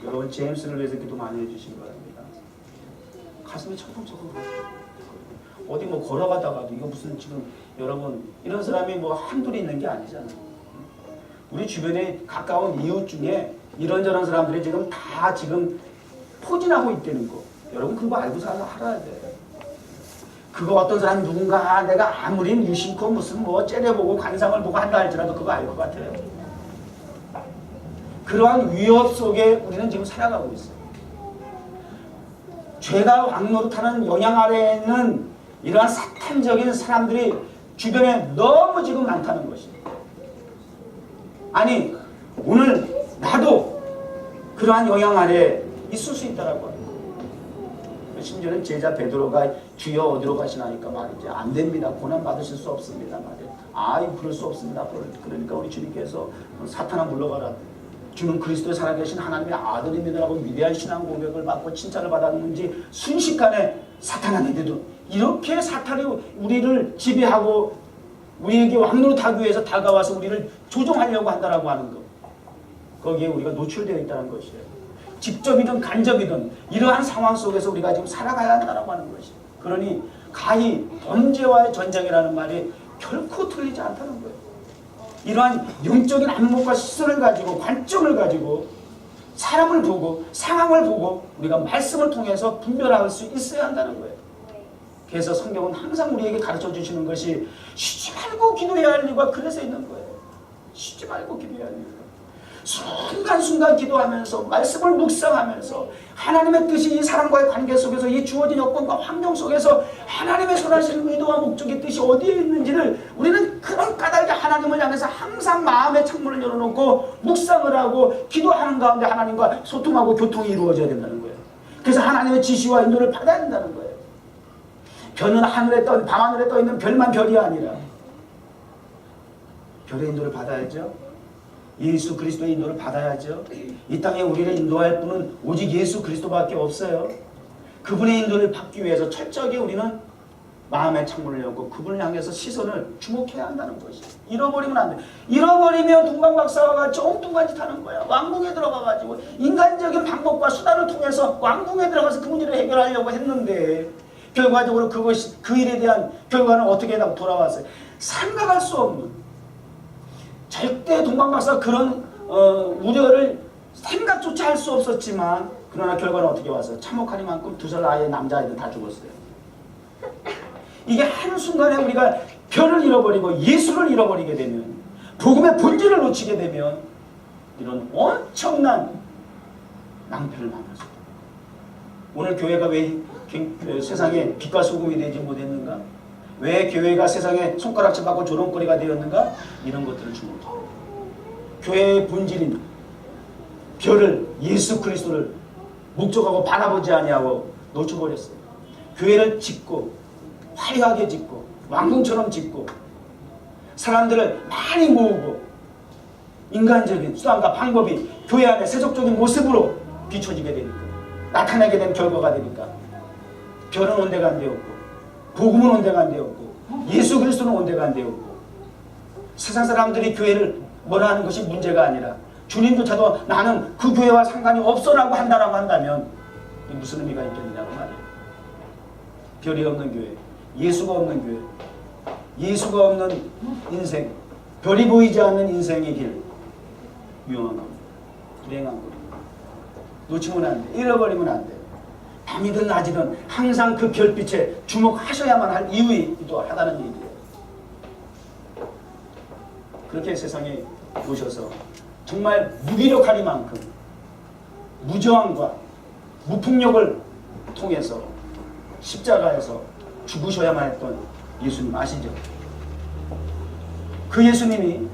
여러분 제임스를 위해서 기도 많이 해주신 바랍니다. 가슴이 철컹철컹 어디 뭐 걸어가다가도 이거 무슨 지금 여러분 이런 사람이 뭐 한둘이 있는 게 아니잖아요. 우리 주변에 가까운 이웃 중에 이런저런 사람들이 지금 다 지금 포진하고 있다는 거. 여러분 그거 알고 살아야 돼. 그거 어떤 사람이 누군가 내가 아무리 유심코 무슨 뭐 째려보고 관상을 보고 한다 할지라도 그거 알 것 같아요. 그러한 위협 속에 우리는 지금 살아가고 있어요. 죄가 왕노릇하는 영향 아래에 있는 이러한 사탄적인 사람들이 주변에 너무 지금 많다는 것입니다. 아니 오늘 나도 그러한 영향 아래에 있을 수 있다라고 합니다. 심지어는 제자 베드로가 주여 어디로 가시나니까 말이죠. 안 됩니다. 고난 받으실 수 없습니다. 말이에요. 그럴 수 없습니다. 그러니까 우리 주님께서 사탄아 물러가라. 주는 그리스도의 살아계신 하나님의 아들입니다라고 위대한 신앙 고백을 받고 칭찬을 받았는지 순식간에 사탄아 너희들도 이렇게 사탄이 우리를 지배하고 우리에게 왕노릇하기 위해서 다가와서 우리를 조종하려고 한다라고 하는 것. 거기에 우리가 노출되어 있다는 것이에요. 직접이든 간접이든 이러한 상황 속에서 우리가 지금 살아가야 한다라고 하는 것이에요. 그러니 가히 범죄와의 전쟁이라는 말이 결코 틀리지 않다는 거예요. 이러한 영적인 안목과 시선을 가지고 관점을 가지고 사람을 보고 상황을 보고 우리가 말씀을 통해서 분별할 수 있어야 한다는 거예요. 그래서 성경은 항상 우리에게 가르쳐 주시는 것이 쉬지 말고 기도해야 할 이유가 그래서 있는 거예요. 쉬지 말고 기도해야 할 이유가. 순간순간 기도하면서 말씀을 묵상하면서 하나님의 뜻이 이 사람과의 관계 속에서 이 주어진 여건과 환경 속에서 하나님의 선하신 의도와 목적의 뜻이 어디에 있는지를 우리는 그런 까닭에 하나님을 향해서 항상 마음의 창문을 열어놓고 묵상을 하고 기도하는 가운데 하나님과 소통하고 교통이 이루어져야 된다는 거예요. 그래서 하나님의 지시와 인도를 받아야 된다는 거예요. 별은 밤하늘에 떠있는 별만 별이 아니라 별의 인도를 받아야죠. 예수 그리스도의 인도를 받아야죠. 이 땅에 우리를 인도할 분은 오직 예수 그리스도밖에 없어요. 그분의 인도를 받기 위해서 철저하게 우리는 마음의 창문을 열고 그분을 향해서 시선을 주목해야 한다는 것이. 잃어버리면 안 돼. 잃어버리면 동방박사와 같이 엉뚱한 짓 하는 거야. 왕궁에 들어가가지고 인간적인 방법과 수단을 통해서 왕궁에 들어가서 그 문제를 해결하려고 했는데 결과적으로 그 일에 대한 결과는 어떻게 돌아왔어요? 생각할 수 없는, 절대 동방박사가 그런 우려를 생각조차 할 수 없었지만 그러나 결과는 어떻게 왔어요? 참혹하니만큼 2살 아이의 남자아이들 다 죽었어요. 이게 한순간에 우리가 별을 잃어버리고 예수를 잃어버리게 되면, 복음의 본질을 놓치게 되면 이런 엄청난 낭패를 만났어요. 오늘 교회가 왜 세상에 빛과 소금이 되지 못했는가? 왜 교회가 세상에 손가락질 받고 조롱거리가 되었는가? 이런 것들을 주목해요. 교회의 본질인 별을, 예수 그리스도를 목적하고 바라보지 아니하고 놓쳐버렸어요. 교회를 짓고 화려하게 짓고 왕궁처럼 짓고 사람들을 많이 모으고 인간적인 수단과 방법이 교회 안에 세속적인 모습으로 비춰지게 되니까, 나타나게 된 결과가 되니까 별은 온데가 안 되었고 복음은 온데가 안 되었고 예수 그리스도는 온데가 안 되었고, 세상 사람들이 교회를 뭐라 하는 것이 문제가 아니라 주님조차도 나는 그 교회와 상관이 없어라고 한다라고 한다면 무슨 의미가 있겠느냐고 말이에요. 별이 없는 교회, 예수가 없는 교회, 예수가 없는 인생, 별이 보이지 않는 인생의 길, 위험한 겁니다. 불행한 겁니다. 놓치면 안 돼. 잃어버리면 안 돼. 밤이든 낮이든 항상 그 별빛에 주목하셔야만 할 이유이기도 하다는 얘기예요. 그렇게 세상에 오셔서 정말 무기력하리만큼 무저항과 무풍력을 통해서 십자가에서 죽으셔야만 했던 예수님 아시죠? 그 예수님이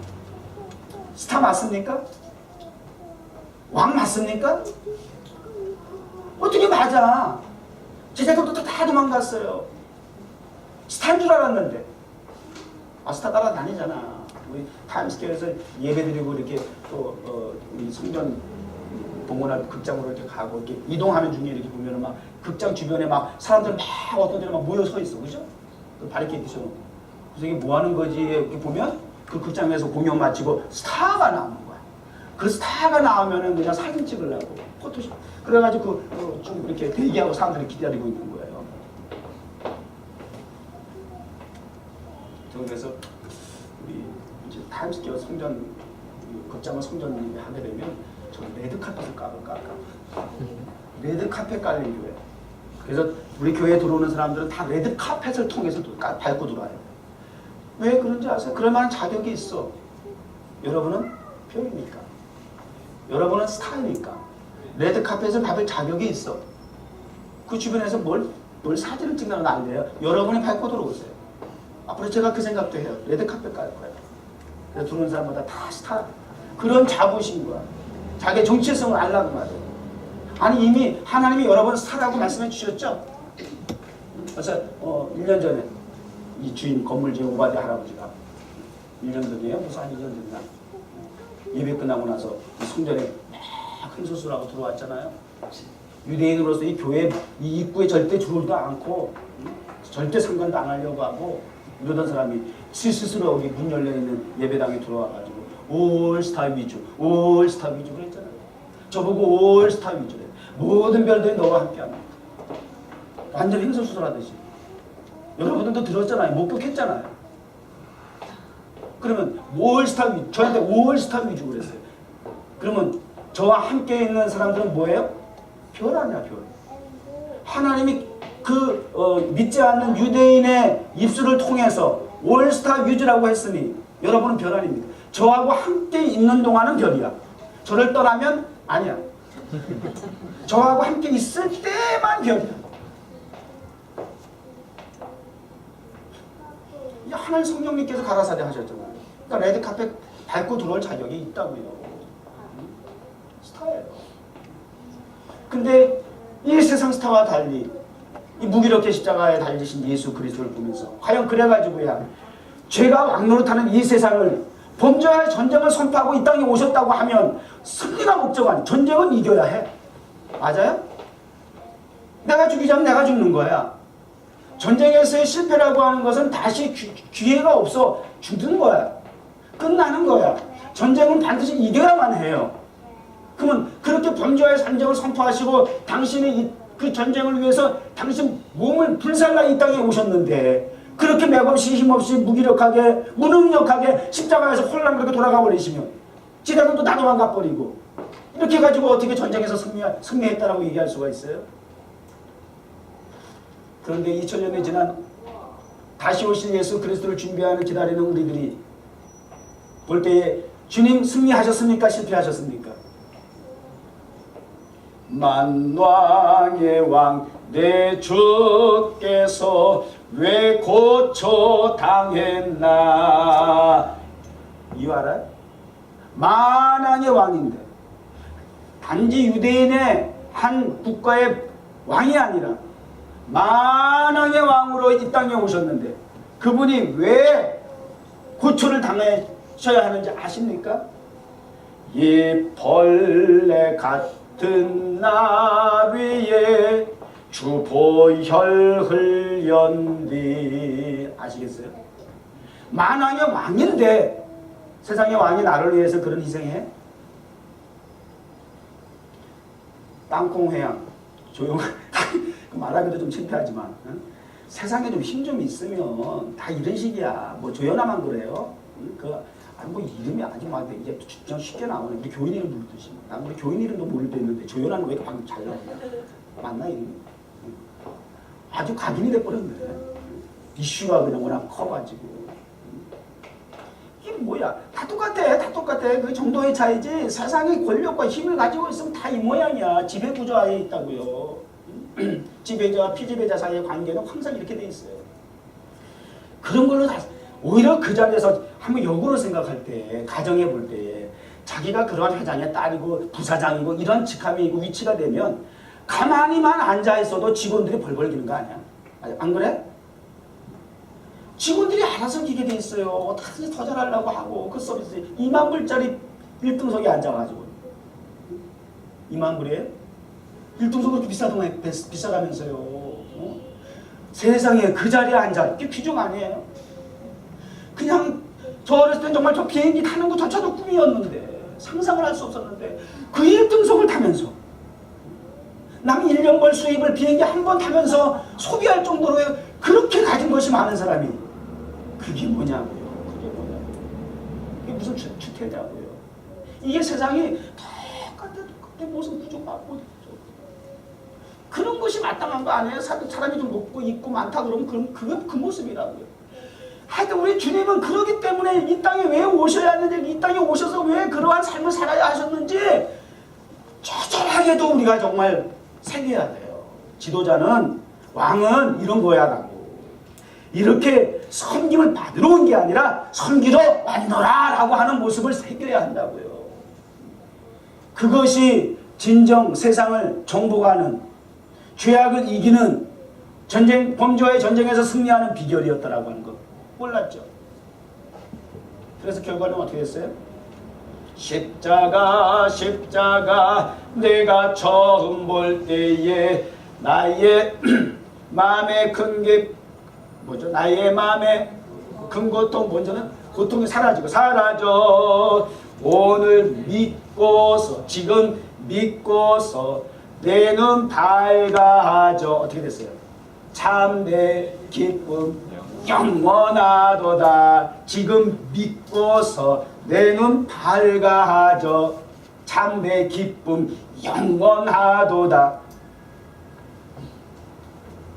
스타 맞습니까? 왕 맞습니까? 어떻게 맞아? 제자들도 다 도망갔어요. 스타인 줄 알았는데. 스타 따라다니잖아. 우리 타임스퀘어에서 예배드리고 이렇게 또 우리 성전 봉헌할 극장으로 이렇게 가고 이렇게 이동하는 중에 이렇게 보면은 막 극장 주변에 막 사람들 막 어떤 데는 막 모여 서 있어, 그죠? 그 바리케이드 씌워놓고. 그래서 이게 뭐 하는 거지? 이렇게 보면 그 극장에서 공연 마치고 스타가 나오는 거야. 그 스타가 나오면은 그냥 사진 찍으려고 포토샵. 그래가지고 좀 이렇게 대기하고 사람들이 기다리고 있는 거예요. 그래서 우리 이제 타임스퀘어 성전 극장을 성전을 하게 되면 저 레드 카펫을 깔까. 레드 카펫 깔린 교회. 그래서 우리 교회에 들어오는 사람들은 다 레드 카펫을 통해서 밟고 들어와요. 왜 그런지 아세요? 그럴 만한 자격이 있어. 여러분은 표입니까? 여러분은 스타입니까? 레드 카펫을 밟을 자격이 있어. 그 주변에서 뭘 사진을 찍는 건 안 돼요. 여러분이 밟고 들어오세요. 앞으로 제가 그 생각도 해요. 레드 카펫 깔 거예요. 그래서 들어오는 사람마다 다 스타. 그런 자부심과 자기의 정체성을 알라고 말해요. 아니 이미 하나님이 여러분 스타라고 말씀해 주셨죠? 그래서 1년 전에 이 주인 건물주인 오바댜 할아버지가 1년 전이에요? 무슨 한 2년 됐나? 예배 끝나고 나서 성전에 막 흥소수라고 들어왔잖아요. 유대인으로서 이 교회 이 입구에 절대 들어오지도 않고 절대 상관도 안 하려고 하고 이러던 사람이 스스로 여기 문 열려있는 예배당에 들어와가지고 올스타 위주 그랬잖아요. 저보고 올스타 위주래. 모든 별들이 너와 함께한다. 완전히 흥소수술하듯이. 여러분들도 들었잖아요. 목격했잖아요. 그러면 올스타 위주, 저한테 올스타 위주 그랬어요. 그러면 저와 함께 있는 사람들은 뭐예요? 별 아니야, 별. 하나님이 믿지 않는 유대인의 입술을 통해서 올스타 위주라고 했으니 여러분은 별 아닙니까? 저하고 함께 있는 동안은 별이야. 저를 떠나면 아니야. 저하고 함께 있을 때만 별이야. 하나님 성령님께서 가라사대 하셨잖아요. 그러니까 레드카펫 밟고 들어올 자격이 있다고요. 스타예요. 근데 이 세상 스타와 달리 이 무기력해 십자가에 달리신 예수 그리스도를 보면서 과연 그래가지고야 죄가 왕노릇하는 이 세상을 범죄와의 전쟁을 선포하고 이 땅에 오셨다고 하면 승리가 목적 아니야. 전쟁은 이겨야 해. 맞아요? 내가 죽이자면 내가 죽는 거야. 전쟁에서의 실패라고 하는 것은 다시 기회가 없어. 죽는 거야. 끝나는 거야. 전쟁은 반드시 이겨야만 해요. 그러면 그렇게 범죄와의 전쟁을 선포하시고 당신이 그 전쟁을 위해서 당신 몸을 불살라 이 땅에 오셨는데 그렇게 맥없이 힘없이 무기력하게 무능력하게 십자가에서 홀랑 그렇게 돌아가 버리시면 지네는 또 나도만 가버리고 이렇게 가지고 어떻게 전쟁에서 승리했다라고 얘기할 수가 있어요? 그런데 2000년이 지난 다시 오실 예수 그리스도를 준비하는 기다리는 우리들이 볼 때에 주님 승리하셨습니까? 실패하셨습니까? 만왕의 왕 내 주께서 왜 고초당했나? 이유 알아요? 만왕의 왕인데 단지 유대인의 한 국가의 왕이 아니라 만왕의 왕으로 이 땅에 오셨는데 그분이 왜 고초를 당하셔야 하는지 아십니까? 이 벌레 같은 날 위에 주보혈 흘렸니. 아시겠어요? 만왕의 왕인데 세상의 왕이 나를 위해서 그런 희생해? 땅콩회양 조용한 말하기도 좀 창피하지만 세상에 좀 힘 좀 있으면 다 이런 식이야. 뭐 조연아만 그래요. 뭐 이름이 아주 막 이제 좀 쉽게 나오네. 우리 교인 이름 부르듯이. 난 우리 교인 이름도 모를 때 있는데 조연아는 왜 방금 잘 나오냐? 맞나 이름이? 아주 각인이 돼버렸네. 이슈가 그냥 워낙 커가지고. 이게 뭐야? 다 똑같아. 다 똑같아. 그 정도의 차이지. 세상의 권력과 힘을 가지고 있으면 다 이 모양이야. 지배구조 아에 있다고요. 지배자와 피지배자 사이의 관계는 항상 이렇게 돼 있어요. 그런 걸로 다 오히려 그 자리에서 한번 역으로 생각할 때, 가정해 볼 때 자기가 그러한 회장의 딸이고 부사장이고 이런 직함이고 위치가 되면 가만히만 앉아 있어도 직원들이 벌벌 기는 거 아니야? 안 그래? 직원들이 알아서 기게 돼 있어요. 다시 더 잘하려고 하고 그 서비스 2만 불짜리 1등석에 앉아가지고 2만 불이에요? 1등석 그렇게 비싸다면서요. 어? 세상에 그 자리에 앉아. 이게 귀중 아니에요? 그냥 저 어렸을 땐 정말 저 비행기 타는 것조차도 꿈이었는데 상상을 할 수 없었는데 그 1등석을 타면서 남 1년 벌 수입을 비행기 한 번 타면서 소비할 정도로 그렇게 가진 것이 많은 사람이 그게 뭐냐고요. 그게 뭐냐고요. 그게 무슨 주태냐고요. 이게 세상이 똑같아 무슨 부족하고 그런 것이 마땅한 거 아니에요? 사람이 좀 높고 있고 많다 그러면 그건 그 모습이라고요. 하여튼 우리 주님은 그러기 때문에 이 땅에 왜 오셔야 하는지, 이 땅에 오셔서 왜 그러한 삶을 살아야 하셨는지 처절하게도 우리가 정말 새겨야 돼요. 지도자는, 왕은 이런 거야라고. 이렇게 섬김을 받으러 온 게 아니라 섬기러 왔노라 라고 하는 모습을 새겨야 한다고요. 그것이 진정 세상을 정복하는, 죄악을 이기는 전쟁, 범죄와의 전쟁에서 승리하는 비결이었다라고 하는 거 몰랐죠. 그래서 결과는 어떻게 됐어요? 십자가 내가 처음 볼 때에 나의 마음에 큰 게 뭐죠? 나의 마음에 큰 고통, 먼저는 고통이 사라져 오늘 믿고서, 지금 믿고서 내 눈 밝아져. 어떻게 됐어요? 참내 기쁨 영원하도다. 지금 믿고서 내 눈 밝아져. 참내 기쁨 영원하도다.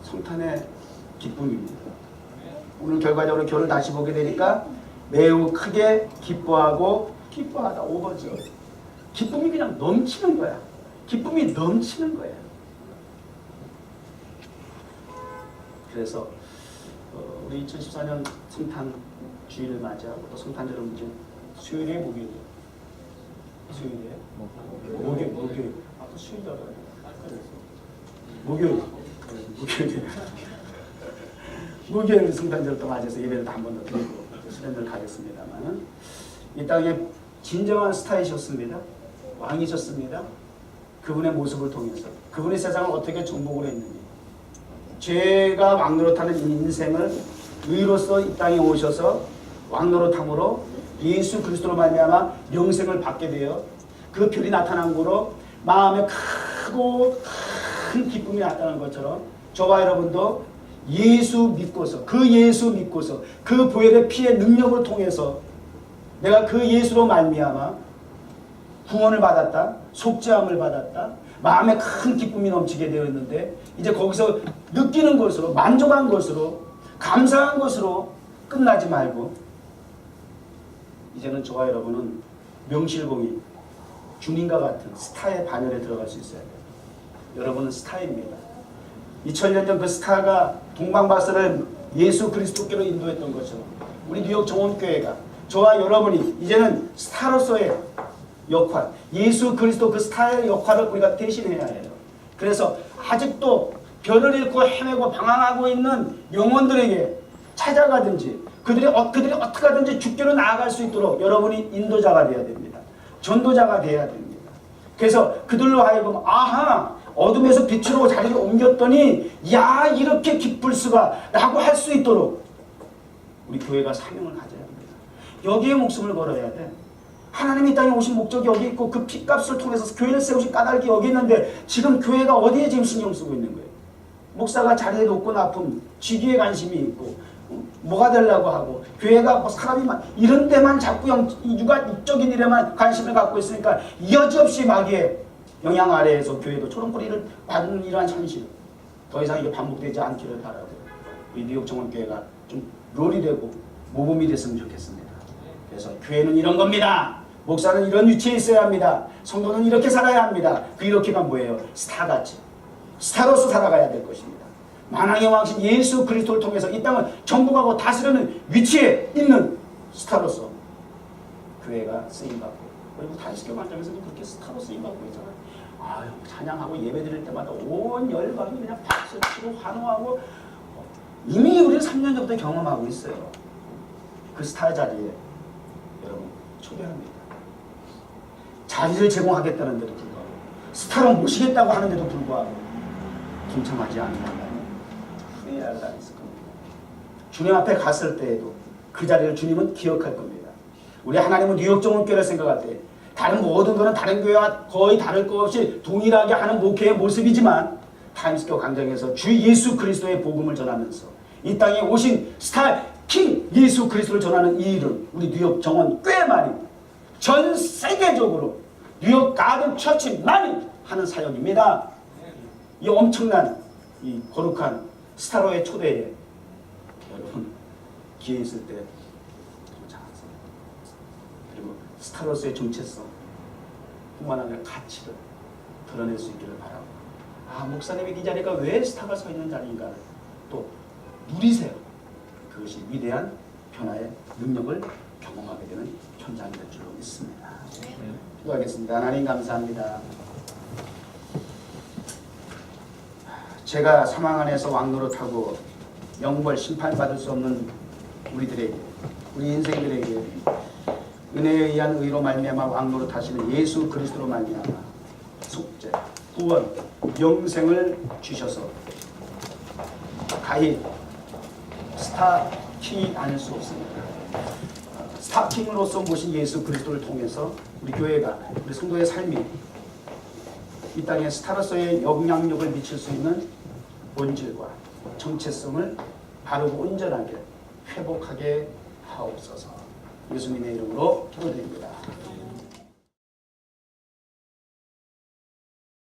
성탄의 기쁨입니다. 오늘 결과적으로 교를 다시 보게 되니까 매우 크게 기뻐하다 5번이죠. 기쁨이 그냥 넘치는 거야. 기쁨이 넘치는 거예요. 그래서 우리 2014년 성탄 주일을 맞이하고 또 성탄절은 이제 수요일에 목요일, 수요일에 목요일, 아까 수요일이라고 목요일, 목요일 성탄절을 또 맞이해서 예배를 한 번 더 드리고 수련을 가겠습니다만, 이 땅에 진정한 스타이셨습니다. 왕이셨습니다. 그분의 모습을 통해서 그분이 세상을 어떻게 정복을 했느냐, 죄가 왕노릇하는 인생을 의로서 이 땅에 오셔서 왕노릇함으로 예수 그리스도로 말미암아 영생을 받게 되어 그 별이 나타난 거로 마음에 크고 큰 기쁨이 나타난 것처럼 저와 여러분도 예수 믿고서 그 보혈의 피의 능력을 통해서 내가 그 예수로 말미암아 구원을 받았다, 속죄함을 받았다, 마음에 큰 기쁨이 넘치게 되었는데, 이제 거기서 느끼는 것으로, 만족한 것으로, 감사한 것으로 끝나지 말고 이제는 저와 여러분은 명실공히 주님과 같은 스타의 반열에 들어갈 수 있어야 돼요. 여러분은 스타입니다. 2000년 전 그 스타가 동방바스를 예수 그리스도께로 인도했던 것처럼 우리 뉴욕 정원교회가, 저와 여러분이 이제는 스타로서의 역할, 예수 그리스도 그 스타의 역할을 우리가 대신해야 해요. 그래서 아직도 별을 잃고 헤매고 방황하고 있는 영혼들에게 찾아가든지 그들이 어떻게 하든지 주께로 나아갈 수 있도록 여러분이 인도자가 되어야 됩니다. 전도자가 되어야 됩니다. 그래서 그들로 하여금 아하, 어둠에서 빛으로 자리를 옮겼더니 야, 이렇게 기쁠 수가 라고 할 수 있도록 우리 교회가 사명을 가져야 합니다. 여기에 목숨을 걸어야 돼. 하나님이 이 땅에 오신 목적이 여기 있고 그 핏값을 통해서 교회를 세우신 까닭이 여기 있는데, 지금 교회가 어디에 지금 신경 쓰고 있는 거예요? 목사가 자리에 높고 아픔, 직위에 관심이 있고 뭐가 되려고 하고, 교회가 뭐 사람이 이런 데만 자꾸 육적인 일에만 관심을 갖고 있으니까 여지없이 마귀의 영향 아래에서 교회도 초롱뿌리를 받는 이러한 현실, 더 이상 이게 반복되지 않기를 바라고 우리 뉴욕 정원교회가 좀 롤이 되고 모범이 됐으면 좋겠습니다. 그래서 교회는 이런 겁니다. 목사는 이런 위치에 있어야 합니다. 성도는 이렇게 살아야 합니다. 그 이렇게가 뭐예요? 스타같이, 스타로서 살아가야 될 것입니다. 만왕의 왕신 예수 그리스도를 통해서 이 땅을 정복하고 다스리는 위치에 있는 스타로서 교회가 쓰임받고, 그리고 다니엘교 관점에서도 그렇게 스타로 쓰임받고 있잖아요. 아유, 찬양하고 예배 드릴 때마다 온 열방이 그냥 박수치고 환호하고, 이미 우리는 3년 전부터 경험하고 있어요. 그 스타 자리에 여러분 초대합니다. 자리를 제공하겠다는데도 불구하고, 스타로 모시겠다고 하는데도 불구하고 동참하지 않는다면 후회할 날이 있을 겁니다. 주님 앞에 갔을 때에도 그 자리를 주님은 기억할 겁니다. 우리 하나님은 뉴욕 정원교회를 생각할 때 다른 모든 것은 다른 교회와 거의 다를 것 없이 동일하게 하는 목회의 모습이지만, 타임스퀘어 광장에서 주 예수 그리스도의 복음을 전하면서 이 땅에 오신 스타 킹 예수 그리스도를 전하는 이 일은 우리 뉴욕 정원교회만이, 전 세계적으로 뉴욕 가든 처치만이 하는 사역입니다. 이 엄청난 이 거룩한 스타로의 초대에 여러분 기회 있을 때 동참하세요. 그리고 스타로서의 정체성 뿐만 아니라 가치를 드러낼 수 있기를 바라고, 아, 목사님이 이 자리가 왜 스타가 서 있는 자리인가를 또 누리세요. 그것이 위대한 변화의 능력을 경험하게 되는 현장이 될 줄로 믿습니다. 기도하겠습니다. 하나님 감사합니다. 제가 사망 안에서 왕노릇하고 영벌 심판받을 수 없는 우리들에게, 우리 인생들에게 은혜에 의한 의로 말미암아 왕노릇하시는 예수 그리스도로 말미암아 속죄, 구원, 영생을 주셔서 가히 스타 킹이 아닐 수 없습니다. 스타 킹으로서 모신 예수 그리스도를 통해서 우리 교회가, 우리 성도의 삶이 이 땅에 스타로서의 영향력을 미칠 수 있는 본질과 정체성을 바르고 온전하게 회복하게 하옵소서. 예수님의 이름으로 기도드립니다.